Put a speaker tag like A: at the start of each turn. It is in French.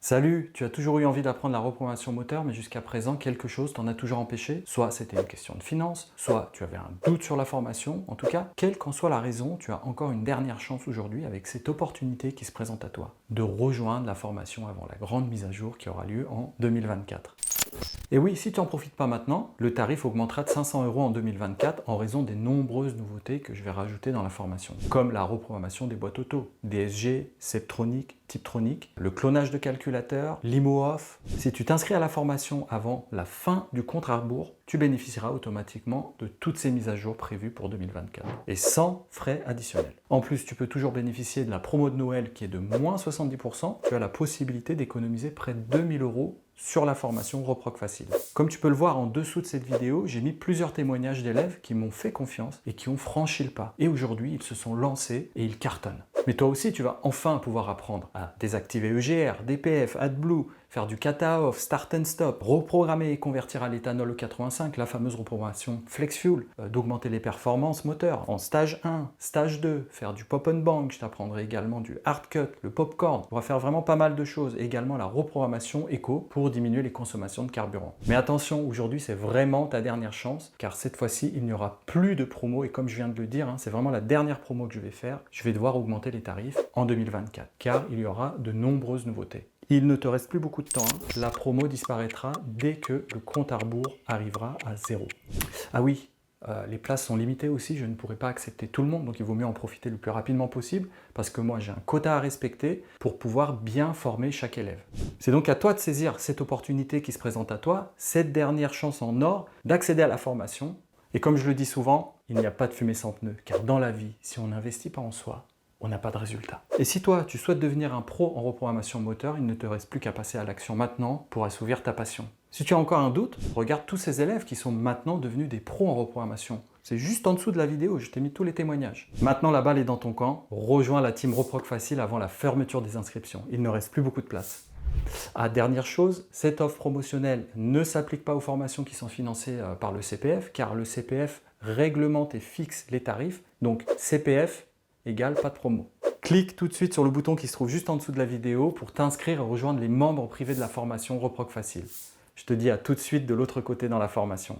A: Salut, tu as toujours eu envie d'apprendre la reprogrammation moteur, mais jusqu'à présent, quelque chose t'en a toujours empêché. Soit c'était une question de finance, soit tu avais un doute sur la formation. En tout cas, quelle qu'en soit la raison, tu as encore une dernière chance aujourd'hui avec cette opportunité qui se présente à toi, de rejoindre la formation avant la grande mise à jour qui aura lieu en 2024. Et oui, si tu n'en profites pas maintenant, le tarif augmentera de 500 € en 2024 en raison des nombreuses nouveautés que je vais rajouter dans la formation, comme la reprogrammation des boîtes auto, DSG, Septronic, Tiptronic, le clonage de calculateurs, l'IMO-OFF. Si tu t'inscris à la formation avant la fin du compte à rebours, tu bénéficieras automatiquement de toutes ces mises à jour prévues pour 2024 et sans frais additionnels. En plus, tu peux toujours bénéficier de la promo de Noël qui est de moins 70%. Tu as la possibilité d'économiser près de 2000 € sur la formation Reproc Facile. Comme tu peux le voir en dessous de cette vidéo, j'ai mis plusieurs témoignages d'élèves qui m'ont fait confiance et qui ont franchi le pas. Et aujourd'hui, ils se sont lancés et ils cartonnent. Mais toi aussi, tu vas enfin pouvoir apprendre à désactiver EGR, DPF, AdBlue, faire du kata off, start and stop, reprogrammer et convertir à l'éthanol E85, la fameuse reprogrammation FlexFuel, d'augmenter les performances moteurs en stage 1, stage 2, faire du pop and bang, je t'apprendrai également du hard cut, le popcorn, on va faire vraiment pas mal de choses, et également la reprogrammation éco pour diminuer les consommations de carburant. Mais attention, aujourd'hui c'est vraiment ta dernière chance, car cette fois-ci il n'y aura plus de promo, et comme je viens de le dire, c'est vraiment la dernière promo que je vais faire, je vais devoir augmenter les tarifs en 2024, car il y aura de nombreuses nouveautés. Il ne te reste plus beaucoup de temps, la promo disparaîtra dès que le compte à rebours arrivera à 0. Ah oui, les places sont limitées aussi, je ne pourrai pas accepter tout le monde, donc il vaut mieux en profiter le plus rapidement possible, parce que moi j'ai un quota à respecter pour pouvoir bien former chaque élève. C'est donc à toi de saisir cette opportunité qui se présente à toi, cette dernière chance en or d'accéder à la formation. Et comme je le dis souvent, il n'y a pas de fumée sans pneus, car dans la vie, si on n'investit pas en soi, on n'a pas de résultat. Et si toi, tu souhaites devenir un pro en reprogrammation moteur, il ne te reste plus qu'à passer à l'action maintenant pour assouvir ta passion. Si tu as encore un doute, regarde tous ces élèves qui sont maintenant devenus des pros en reprogrammation. C'est juste en dessous de la vidéo, je t'ai mis tous les témoignages. Maintenant, la balle est dans ton camp. Rejoins la team Reproc Facile avant la fermeture des inscriptions. Il ne reste plus beaucoup de place. Ah, dernière chose, cette offre promotionnelle ne s'applique pas aux formations qui sont financées par le CPF, car le CPF réglemente et fixe les tarifs. Donc CPF égale pas de promo. Clique tout de suite sur le bouton qui se trouve juste en dessous de la vidéo pour t'inscrire et rejoindre les membres privés de la formation Reproc Facile. Je te dis à tout de suite de l'autre côté dans la formation.